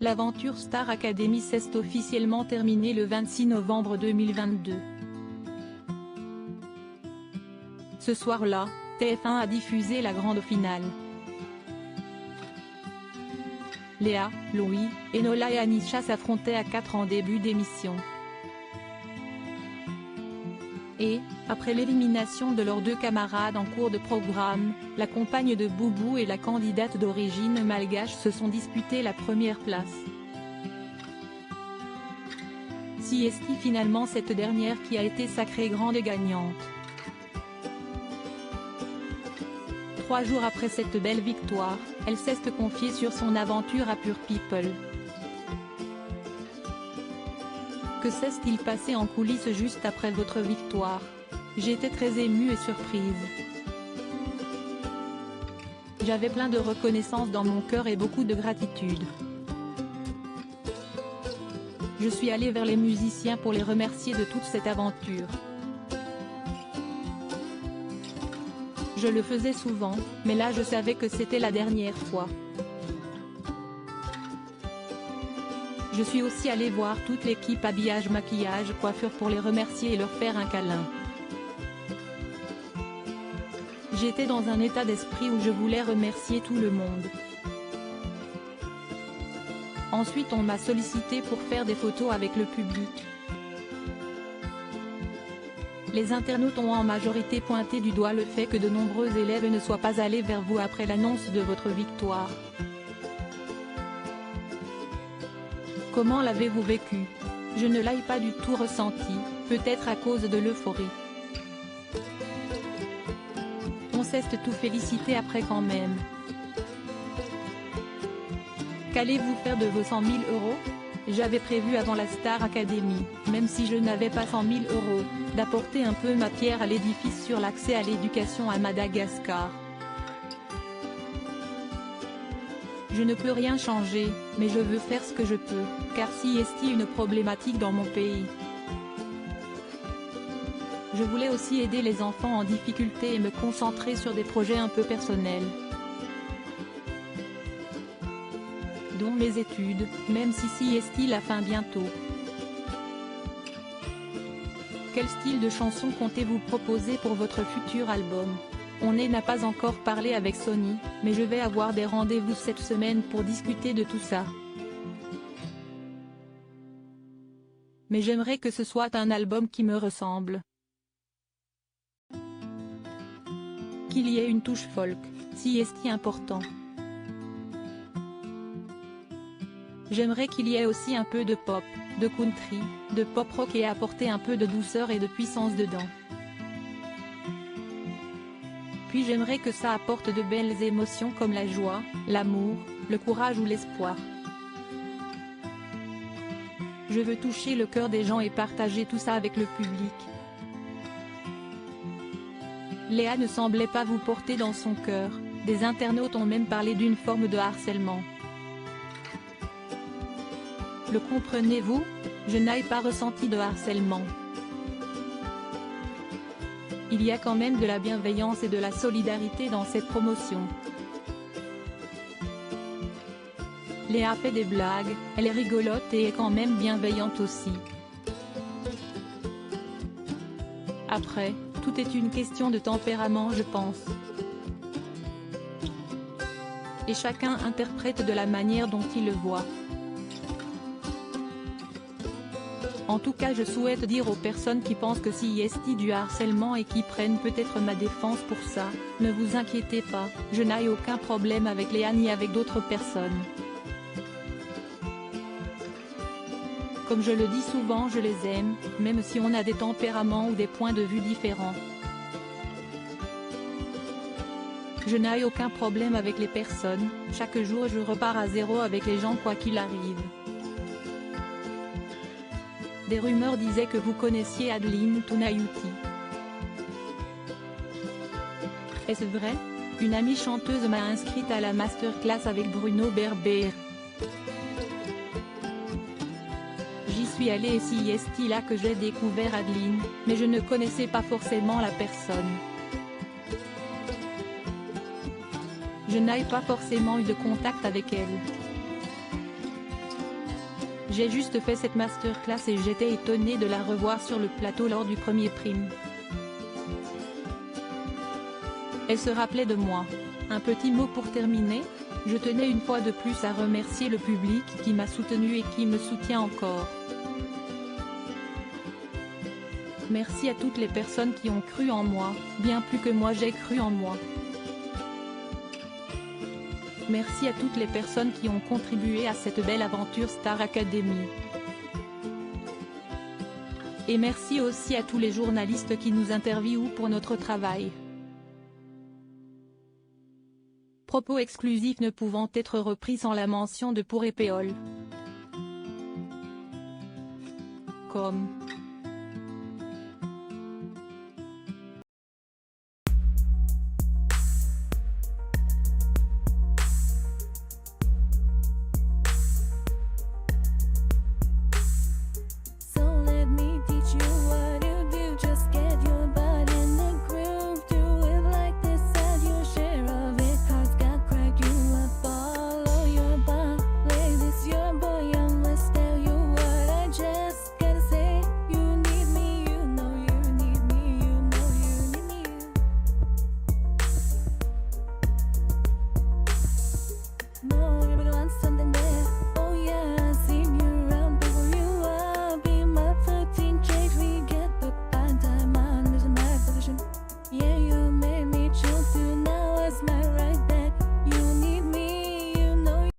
L'aventure Star Academy s'est officiellement terminée le 26 novembre 2022. Ce soir-là, TF1 a diffusé la grande finale. Léa, Louis, Enola et Anisha s'affrontaient à 4 en début d'émission. Et, après l'élimination de leurs deux camarades en cours de programme, la compagne de Boubou et la candidate d'origine malgache se sont disputés la première place. Si est finalement cette dernière qui a été sacrée grande et gagnante. 3 jours après cette belle victoire, elle s'est confiée sur son aventure à Pure People. Que s'est-il passé en coulisses juste après votre victoire? J'étais très émue et surprise. J'avais plein de reconnaissance dans mon cœur et beaucoup de gratitude. Je suis allée vers les musiciens pour les remercier de toute cette aventure. Je le faisais souvent, mais là je savais que c'était la dernière fois. Je suis aussi allée voir toute l'équipe habillage, maquillage, coiffure pour les remercier et leur faire un câlin. J'étais dans un état d'esprit où je voulais remercier tout le monde. Ensuite on m'a sollicité pour faire des photos avec le public. Les internautes ont en majorité pointé du doigt le fait que de nombreux élèves ne soient pas allés vers vous après l'annonce de votre victoire. Comment l'avez-vous vécu? Je ne l'ai pas du tout ressenti, peut-être à cause de l'euphorie. On s'est tout félicité après quand même. Qu'allez-vous faire de vos 100 000 €? J'avais prévu avant la Star Academy, même si je n'avais pas 100 000 €, d'apporter un peu ma pierre à l'édifice sur l'accès à l'éducation à Madagascar. Je ne peux rien changer, mais je veux faire ce que je peux, car si est une problématique dans mon pays. Je voulais aussi aider les enfants en difficulté et me concentrer sur des projets un peu personnels. Dont mes études, même si est la fin bientôt. Quel style de chanson comptez-vous proposer pour votre futur album? On n'a pas encore parlé avec Sony, mais je vais avoir des rendez-vous cette semaine pour discuter de tout ça. Mais j'aimerais que ce soit un album qui me ressemble. Qu'il y ait une touche folk, si est important. J'aimerais qu'il y ait aussi un peu de pop, de country, de pop rock et apporter un peu de douceur et de puissance dedans. Puis j'aimerais que ça apporte de belles émotions comme la joie, l'amour, le courage ou l'espoir. Je veux toucher le cœur des gens et partager tout ça avec le public. Léa ne semblait pas vous porter dans son cœur, des internautes ont même parlé d'une forme de harcèlement. Le comprenez-vous? Je n'ai pas ressenti de harcèlement. Il y a quand même de la bienveillance et de la solidarité dans cette promotion. Léa fait des blagues, elle est rigolote et est quand même bienveillante aussi. Après, tout est une question de tempérament je pense. Et chacun interprète de la manière dont il le voit. En tout cas je souhaite dire aux personnes qui pensent que si est du harcèlement et qui prennent peut-être ma défense pour ça, ne vous inquiétez pas, je n'ai aucun problème avec Léa ni avec d'autres personnes. Comme je le dis souvent je les aime, même si on a des tempéraments ou des points de vue différents. Je n'ai aucun problème avec les personnes, chaque jour je repars à zéro avec les gens quoi qu'il arrive. Des rumeurs disaient que vous connaissiez Adeline Tunayuti. Est-ce vrai? Une amie chanteuse m'a inscrite à la masterclass avec Bruno Berber. J'y suis allée et si est là que j'ai découvert Adeline, mais je ne connaissais pas forcément la personne. Je n'ai pas forcément eu de contact avec elle. J'ai juste fait cette masterclass et j'étais étonnée de la revoir sur le plateau lors du premier prime. Elle se rappelait de moi. Un petit mot pour terminer, je tenais une fois de plus à remercier le public qui m'a soutenu et qui me soutient encore. Merci à toutes les personnes qui ont cru en moi, bien plus que moi j'ai cru en moi. Merci à toutes les personnes qui ont contribué à cette belle aventure Star Academy. Et merci aussi à tous les journalistes qui nous interviewent pour notre travail. Propos exclusifs ne pouvant être repris sans la mention de Pour et Péole. Comme